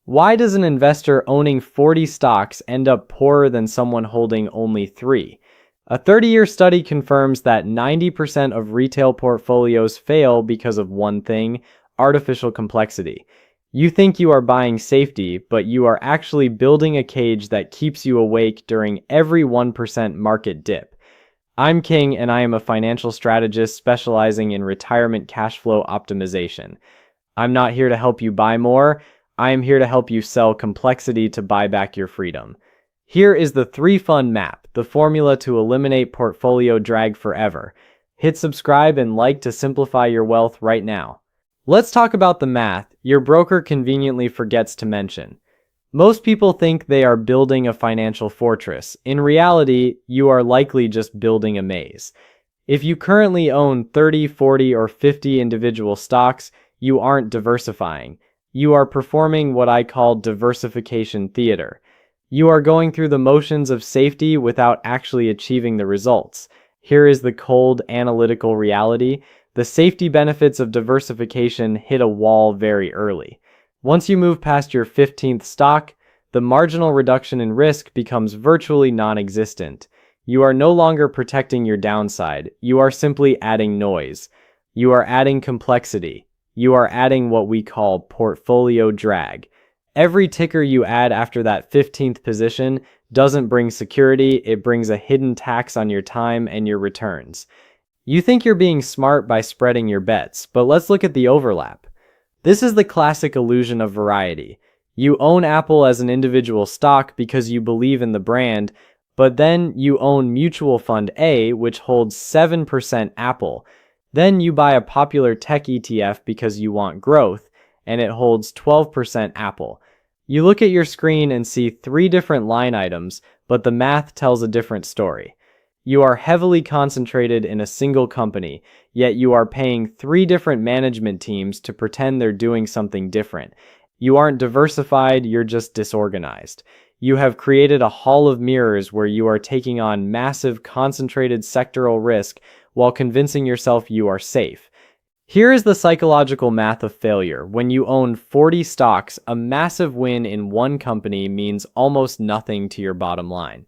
Why does an investor owning 40 stocks end up poorer than someone holding only 3? A 30-year study confirms that 90% of retail portfolios fail because of one thing: artificial complexity. You think you are buying safety, but you are actually building a cage that keeps you awake during every 1% market dip. I'm King, and I am a financial strategist specializing in retirement cash flow optimization. I'm not here to help you buy more. I am here to help you sell complexity to buy back your freedom. Here is the 3-fund map, the formula to eliminate portfolio drag forever. Hit subscribe and like to simplify your wealth right now. Let's talk about the math your broker conveniently forgets to mention. Most people think they are building a financial fortress. In reality, you are likely just building a maze. If you currently own 30, 40, or 50 individual stocks, you aren't diversifying. You are performing what I call diversification theater. You are going through the motions of safety without actually achieving the results. Here is the cold, analytical reality. The safety benefits of diversification hit a wall very early. Once you move past your 15th stock, the marginal reduction in risk becomes virtually non-existent. You are no longer protecting your downside. You are simply adding noise. You are adding complexity. You are adding what we call portfolio drag. Every ticker you add after that 15th position doesn't bring security, it brings a hidden tax on your time and your returns. You think you're being smart by spreading your bets, but let's look at the overlap. This is the classic illusion of variety. You own Apple as an individual stock because you believe in the brand, but then you own Mutual Fund A, which holds 7% Apple. Then you buy a popular tech ETF because you want growth, and it holds 12% Apple. You look at your screen and see 3 different line items, but the math tells a different story. You are heavily concentrated in a single company, yet you are paying 3 different management teams to pretend they're doing something different. You aren't diversified, you're just disorganized. You have created a hall of mirrors where you are taking on massive concentrated sectoral risk while convincing yourself you are safe. Here is the psychological math of failure. When you own 40 stocks, a massive win in one company means almost nothing to your bottom line.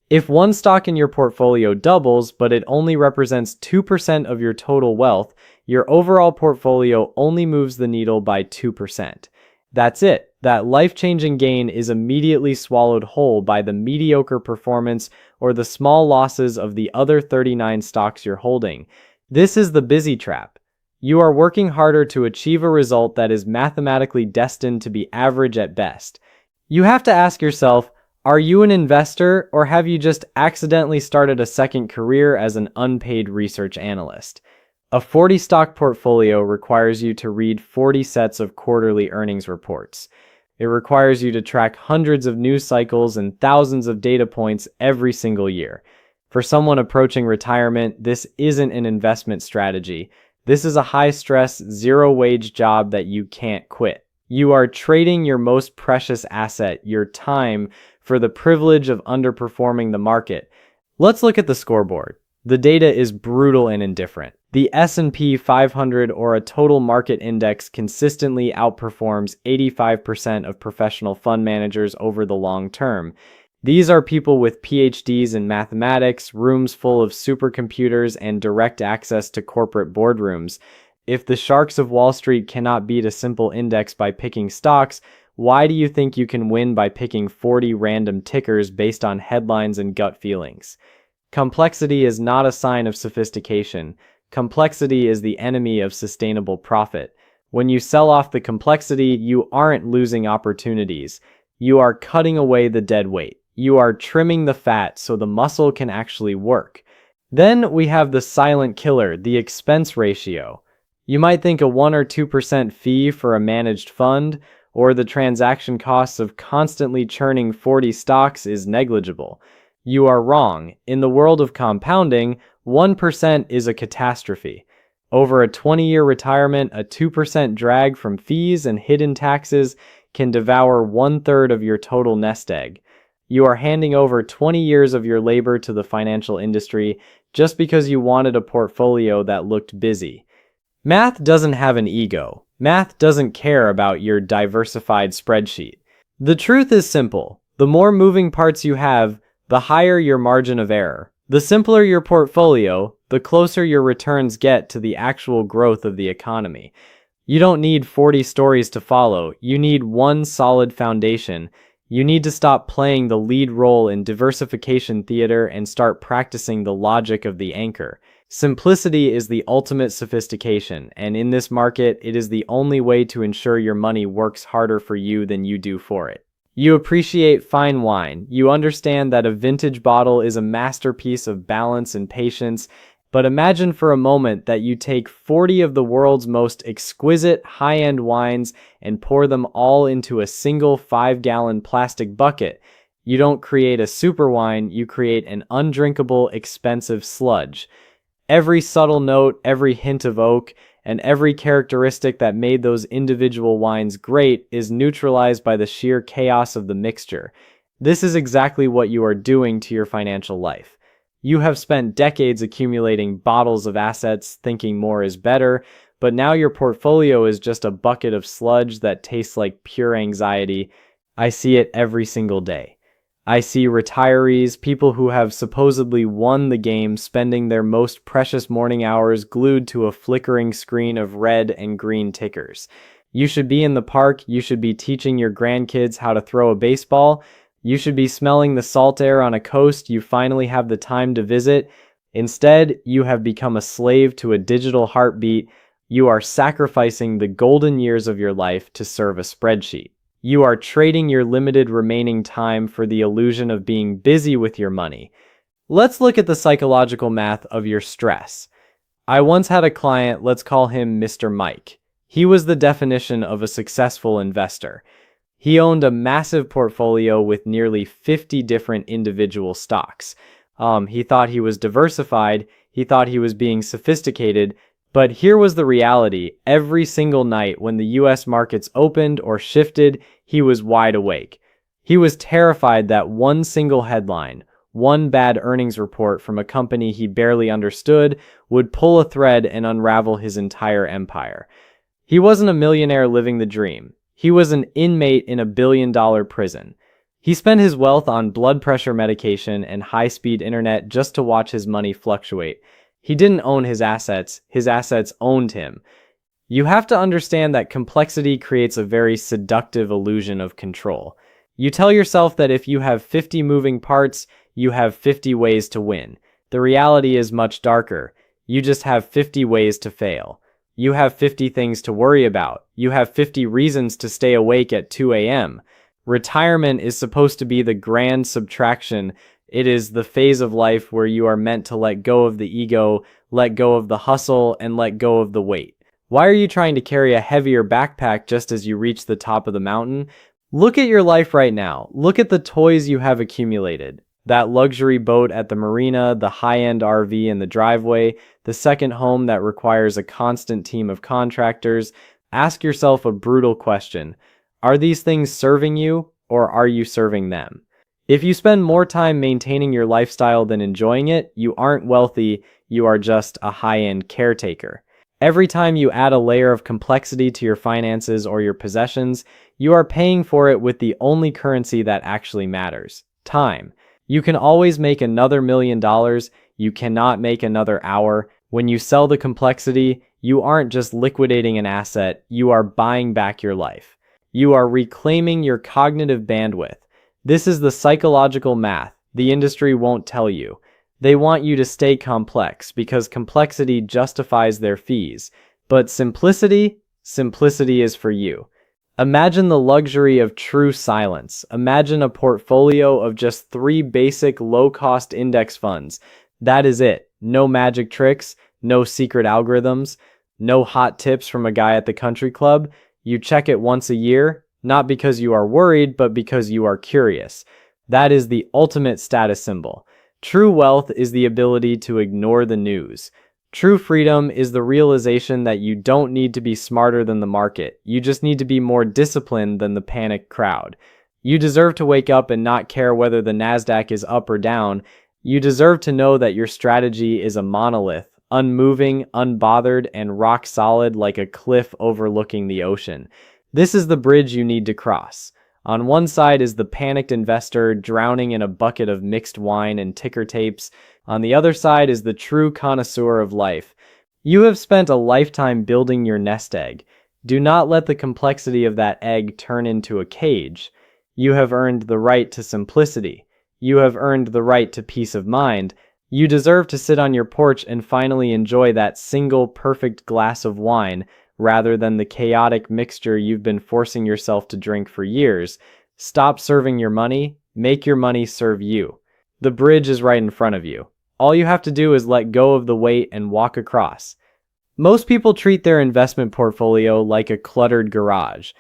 If one stock in your portfolio doubles, but it only represents 2% of your total wealth, your overall portfolio only moves the needle by 2%. That's it. That life-changing gain is immediately swallowed whole by the mediocre performance or the small losses of the other 39 stocks you're holding. This is the busy trap. You are working harder to achieve a result that is mathematically destined to be average at best. You have to ask yourself, are you an investor, or have you just accidentally started a second career as an unpaid research analyst? A 40-stock portfolio requires you to read 40 sets of quarterly earnings reports. It requires you to track hundreds of news cycles and thousands of data points every single year. For someone approaching retirement, this isn't an investment strategy. This is a high-stress, zero-wage job that you can't quit. You are trading your most precious asset, your time, for the privilege of underperforming the market. Let's look at the scoreboard. The data is brutal and indifferent. The S&P 500 or a total market index consistently outperforms 85% of professional fund managers over the long term. These are people with PhDs in mathematics, rooms full of supercomputers, and direct access to corporate boardrooms. If the sharks of Wall Street cannot beat a simple index by picking stocks, why do you think you can win by picking 40 random tickers based on headlines and gut feelings? Complexity is not a sign of sophistication. Complexity is the enemy of sustainable profit. When you sell off the complexity, you aren't losing opportunities. You are cutting away the dead weight. You are trimming the fat so the muscle can actually work. Then we have the silent killer, the expense ratio. You might think a 1 or 2% fee for a managed fund or the transaction costs of constantly churning 40 stocks is negligible. You are wrong. In the world of compounding, 1% is a catastrophe. Over a 20-year retirement, a 2% drag from fees and hidden taxes can devour 1/3 of your total nest egg. You are handing over 20 years of your labor to the financial industry just because you wanted a portfolio that looked busy. Math doesn't have an ego. Math doesn't care about your diversified spreadsheet. The truth is simple. The more moving parts you have, the higher your margin of error. The simpler your portfolio, the closer your returns get to the actual growth of the economy. You don't need 40 stories to follow. You need one solid foundation. You need to stop playing the lead role in diversification theater and start practicing the logic of the anchor. Simplicity is the ultimate sophistication, and in this market, it is the only way to ensure your money works harder for you than you do for it. You appreciate fine wine. You understand that a vintage bottle is a masterpiece of balance and patience. But imagine for a moment that you take 40 of the world's most exquisite high-end wines and pour them all into a single 5-gallon plastic bucket. You don't create a super wine, you create an undrinkable, expensive sludge. Every subtle note, every hint of oak, and every characteristic that made those individual wines great is neutralized by the sheer chaos of the mixture. This is exactly what you are doing to your financial life. You have spent decades accumulating bottles of assets, thinking more is better, but now your portfolio is just a bucket of sludge that tastes like pure anxiety. I see it every single day. I see retirees, people who have supposedly won the game, spending their most precious morning hours glued to a flickering screen of red and green tickers. You should be in the park, you should be teaching your grandkids how to throw a baseball, you should be smelling the salt air on a coast you finally have the time to visit. Instead, you have become a slave to a digital heartbeat. You are sacrificing the golden years of your life to serve a spreadsheet. You are trading your limited remaining time for the illusion of being busy with your money. Let's look at the psychological math of your stress. I once had a client, let's call him Mr. Mike. He was the definition of a successful investor. He owned a massive portfolio with nearly 50 different individual stocks. He thought he was diversified, he thought he was being sophisticated, but here was the reality. Every single night when the US markets opened or shifted, he was wide awake. He was terrified that one single headline, one bad earnings report from a company he barely understood, would pull a thread and unravel his entire empire. He wasn't a millionaire living the dream. He was an inmate in a billion-dollar prison. He spent his wealth on blood pressure medication and high-speed internet just to watch his money fluctuate. He didn't own his assets owned him. You have to understand that complexity creates a very seductive illusion of control. You tell yourself that if you have 50 moving parts, you have 50 ways to win. The reality is much darker. You just have 50 ways to fail. You have 50 things to worry about. You have 50 reasons to stay awake at 2 a.m. Retirement is supposed to be the grand subtraction. It is the phase of life where you are meant to let go of the ego, let go of the hustle, and let go of the weight. Why are you trying to carry a heavier backpack just as you reach the top of the mountain? Look at your life right now. Look at the toys you have accumulated. That luxury boat at the marina, the high-end RV in the driveway, the second home that requires a constant team of contractors. Ask yourself a brutal question. Are these things serving you, or are you serving them? If you spend more time maintaining your lifestyle than enjoying it, you aren't wealthy, you are just a high-end caretaker. Every time you add a layer of complexity to your finances or your possessions, you are paying for it with the only currency that actually matters: time. You can always make another $1 million. You cannot make another hour. When you sell the complexity, you aren't just liquidating an asset, you are buying back your life. You are reclaiming your cognitive bandwidth. This is the psychological math the industry won't tell you. They want you to stay complex because complexity justifies their fees. But simplicity is for you. Imagine the luxury of true silence. Imagine a portfolio of just 3 basic low-cost index funds. That is it. No magic tricks, no secret algorithms, no hot tips from a guy at the country club. You check it once a year, not because you are worried, but because you are curious. That is the ultimate status symbol. True wealth is the ability to ignore the news. True freedom is the realization that you don't need to be smarter than the market. You just need to be more disciplined than the panicked crowd. You deserve to wake up and not care whether the Nasdaq is up or down. You deserve to know that your strategy is a monolith, unmoving, unbothered, and rock solid like a cliff overlooking the ocean. This is the bridge you need to cross. On one side is the panicked investor drowning in a bucket of mixed wine and ticker tapes. On the other side is the true connoisseur of life. You have spent a lifetime building your nest egg. Do not let the complexity of that egg turn into a cage. You have earned the right to simplicity. You have earned the right to peace of mind. You deserve to sit on your porch and finally enjoy that single perfect glass of wine rather than the chaotic mixture you've been forcing yourself to drink for years. Stop serving your money. Make your money serve you. The bridge is right in front of you. All you have to do is let go of the weight and walk across. Most people treat their investment portfolio like a cluttered garage.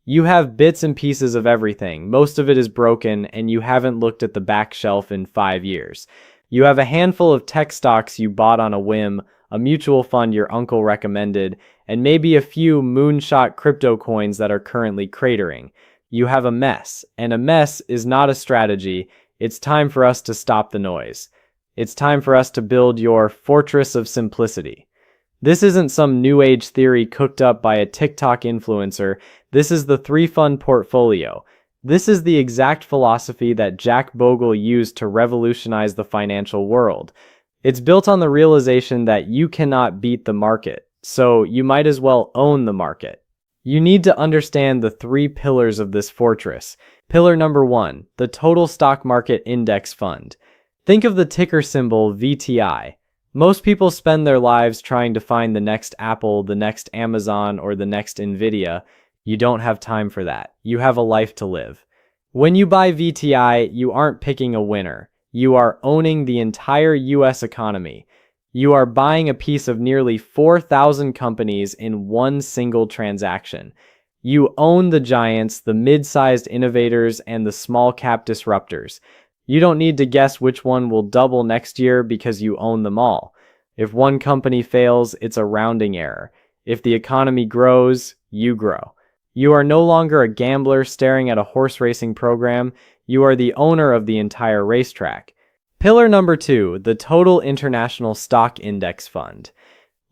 You have bits and pieces of everything. Most of it is broken, and you haven't looked at the back shelf in 5 years. You have a handful of tech stocks you bought on a whim, a mutual fund your uncle recommended, and maybe a few moonshot crypto coins that are currently cratering. You have a mess, and a mess is not a strategy. It's time for us to stop the noise. It's time for us to build your fortress of simplicity. This isn't some new age theory cooked up by a TikTok influencer. This is the 3-fund portfolio. This is the exact philosophy that Jack Bogle used to revolutionize the financial world. It's built on the realization that you cannot beat the market, so you might as well own the market. You need to understand the 3 pillars of this fortress. Pillar number 1, the Total Stock Market Index Fund. Think of the ticker symbol VTI. Most people spend their lives trying to find the next Apple, the next Amazon, or the next Nvidia. You don't have time for that. You have a life to live. When you buy VTI, you aren't picking a winner. You are owning the entire US economy. You are buying a piece of nearly 4,000 companies in one single transaction. You own the giants, the mid-sized innovators, and the small-cap disruptors. You don't need to guess which one will double next year because you own them all. If one company fails, it's a rounding error. If the economy grows, you grow. You are no longer a gambler staring at a horse racing program. You are the owner of the entire racetrack. Pillar number 2, the Total International Stock Index Fund.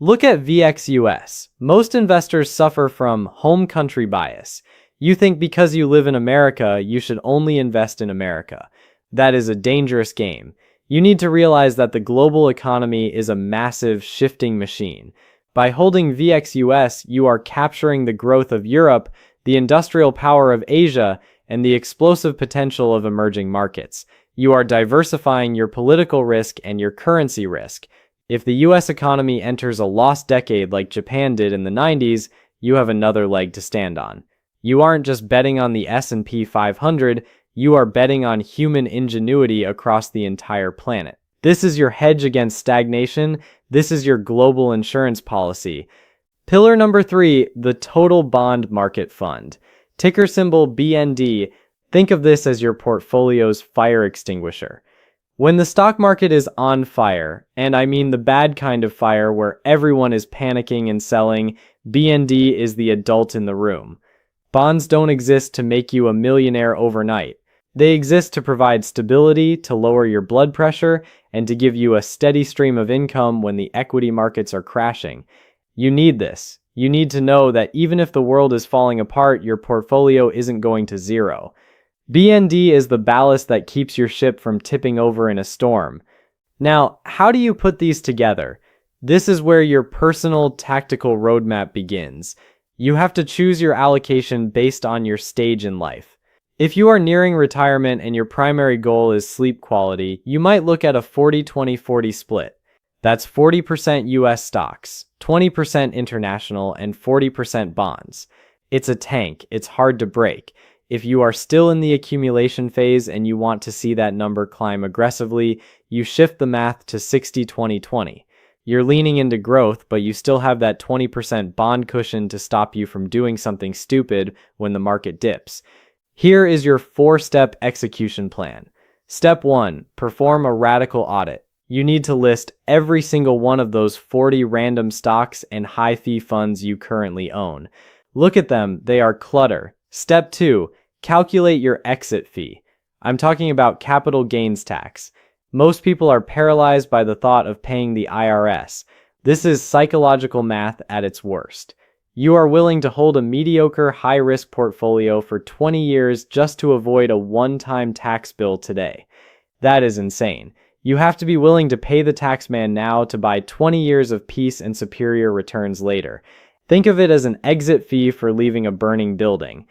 Look at VXUS. Most investors suffer from home country bias. You think because you live in America, you should only invest in America. That is a dangerous game. You need to realize that the global economy is a massive shifting machine. By holding VXUS, you are capturing the growth of Europe, the industrial power of Asia, and the explosive potential of emerging markets. You are diversifying your political risk and your currency risk. If the US economy enters a lost decade like Japan did in the 90s, you have another leg to stand on. You aren't just betting on the S&P 500, you are betting on human ingenuity across the entire planet. This is your hedge against stagnation. This is your global insurance policy. Pillar number 3, the Total Bond Market Fund. Ticker symbol BND. Think of this as your portfolio's fire extinguisher. When the stock market is on fire, and I mean the bad kind of fire where everyone is panicking and selling, BND is the adult in the room. Bonds don't exist to make you a millionaire overnight. They exist to provide stability, to lower your blood pressure, and to give you a steady stream of income when the equity markets are crashing. You need this. You need to know that even if the world is falling apart, your portfolio isn't going to zero. BND is the ballast that keeps your ship from tipping over in a storm. Now, how do you put these together? This is where your personal tactical roadmap begins. You have to choose your allocation based on your stage in life. If you are nearing retirement and your primary goal is sleep quality, you might look at a 40-20-40 split. That's 40% US stocks, 20% international, and 40% bonds. It's a tank. It's hard to break. If you are still in the accumulation phase and you want to see that number climb aggressively, you shift the math to 60-20-20. You're leaning into growth, but you still have that 20% bond cushion to stop you from doing something stupid when the market dips. Here is your 4-step execution plan. Step 1, perform a radical audit. You need to list every single one of those 40 random stocks and high-fee funds you currently own. Look at them, they are clutter. Step 2, calculate your exit fee. I'm talking about capital gains tax. Most people are paralyzed by the thought of paying the IRS. This is psychological math at its worst. You are willing to hold a mediocre, high-risk portfolio for 20 years just to avoid a one-time tax bill today. That is insane. You have to be willing to pay the taxman now to buy 20 years of peace and superior returns later. Think of it as an exit fee for leaving a burning building.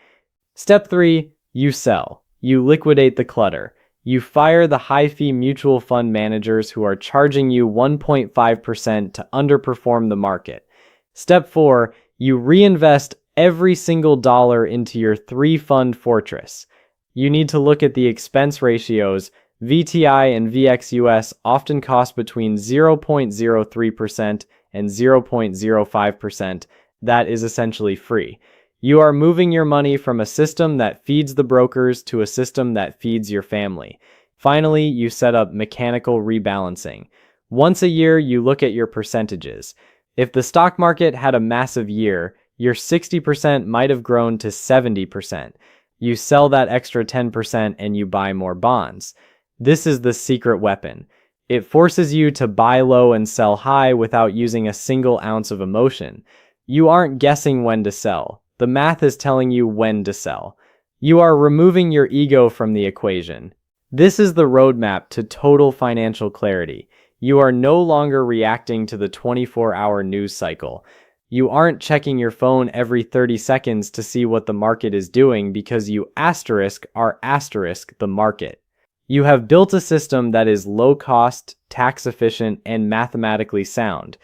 Step 3. You sell. You liquidate the clutter. You fire the high-fee mutual fund managers who are charging you 1.5% to underperform the market. Step 4. You reinvest every single dollar into your 3-fund fortress. You need to look at the expense ratios. VTI and VXUS often cost between 0.03% and 0.05%. That is essentially free. You are moving your money from a system that feeds the brokers to a system that feeds your family. Finally, you set up mechanical rebalancing. Once a year, you look at your percentages. If the stock market had a massive year, your 60% might have grown to 70%. You sell that extra 10% and you buy more bonds. This is the secret weapon. It forces you to buy low and sell high without using a single ounce of emotion. You aren't guessing when to sell. The math is telling you when to sell. You are removing your ego from the equation. This is the roadmap to total financial clarity. You are no longer reacting to the 24-hour news cycle. You aren't checking your phone every 30 seconds to see what the market is doing because you are the market. You have built a system that is low cost, tax efficient, and mathematically sound.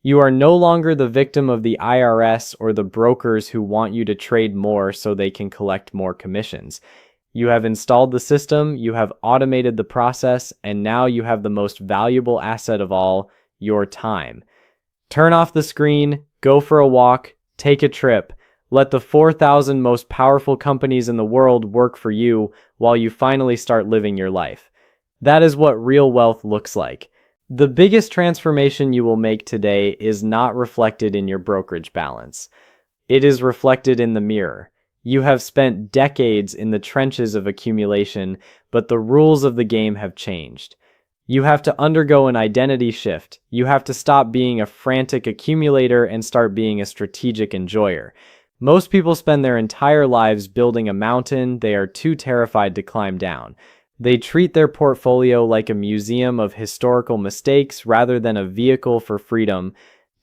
You are no longer the victim of the IRS or the brokers who want you to trade more so they can collect more commissions. You have installed the system, you have automated the process, and now you have the most valuable asset of all, your time. Turn off the screen, go for a walk, take a trip. Let the 4,000 most powerful companies in the world work for you while you finally start living your life. That is what real wealth looks like. The biggest transformation you will make today is not reflected in your brokerage balance. It is reflected in the mirror. You have spent decades in the trenches of accumulation, but the rules of the game have changed. You have to undergo an identity shift. You have to stop being a frantic accumulator and start being a strategic enjoyer. Most people spend their entire lives building a mountain they are too terrified to climb down. They treat their portfolio like a museum of historical mistakes rather than a vehicle for freedom.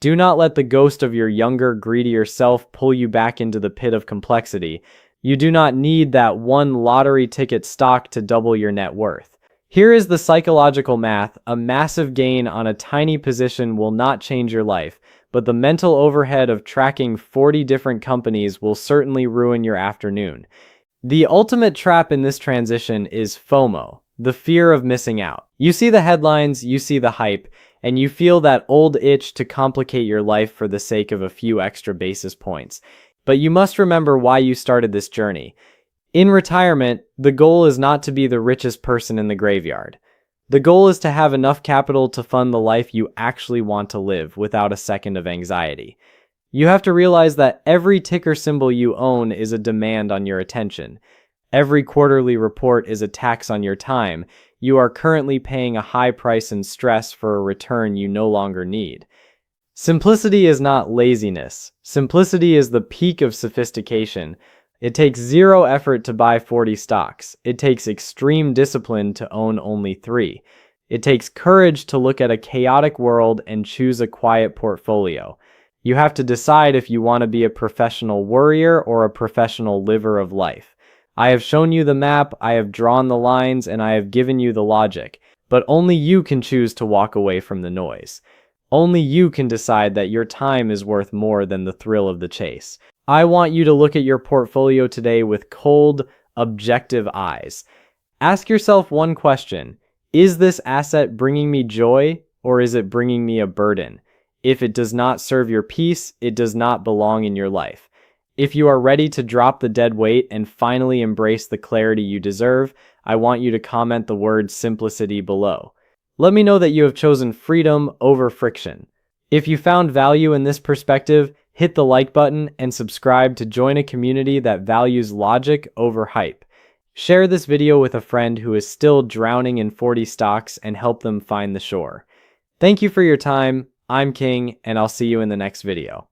Do not let the ghost of your younger, greedier self pull you back into the pit of complexity. You do not need that one lottery ticket stock to double your net worth. Here is the psychological math. A massive gain on a tiny position will not change your life, but the mental overhead of tracking 40 different companies will certainly ruin your afternoon. The ultimate trap in this transition is FOMO, the fear of missing out. You see the headlines, you see the hype, and you feel that old itch to complicate your life for the sake of a few extra basis points. But you must remember why you started this journey. In retirement, the goal is not to be the richest person in the graveyard. The goal is to have enough capital to fund the life you actually want to live without a second of anxiety. You have to realize that every ticker symbol you own is a demand on your attention. Every quarterly report is a tax on your time. You are currently paying a high price and stress for a return you no longer need. Simplicity is not laziness. Simplicity is the peak of sophistication. It takes 0 effort to buy 40 stocks. It takes extreme discipline to own only 3. It takes courage to look at a chaotic world and choose a quiet portfolio. You have to decide if you want to be a professional worrier or a professional liver of life. I have shown you the map, I have drawn the lines, and I have given you the logic, but only you can choose to walk away from the noise. Only you can decide that your time is worth more than the thrill of the chase. I want you to look at your portfolio today with cold, objective eyes. Ask yourself one question. Is this asset bringing me joy, or is it bringing me a burden? If it does not serve your peace, it does not belong in your life. If you are ready to drop the dead weight and finally embrace the clarity you deserve, I want you to comment the word simplicity below. Let me know that you have chosen freedom over friction. If you found value in this perspective, hit the like button and subscribe to join a community that values logic over hype. Share this video with a friend who is still drowning in 40 stocks and help them find the shore. Thank you for your time. I'm King, and I'll see you in the next video.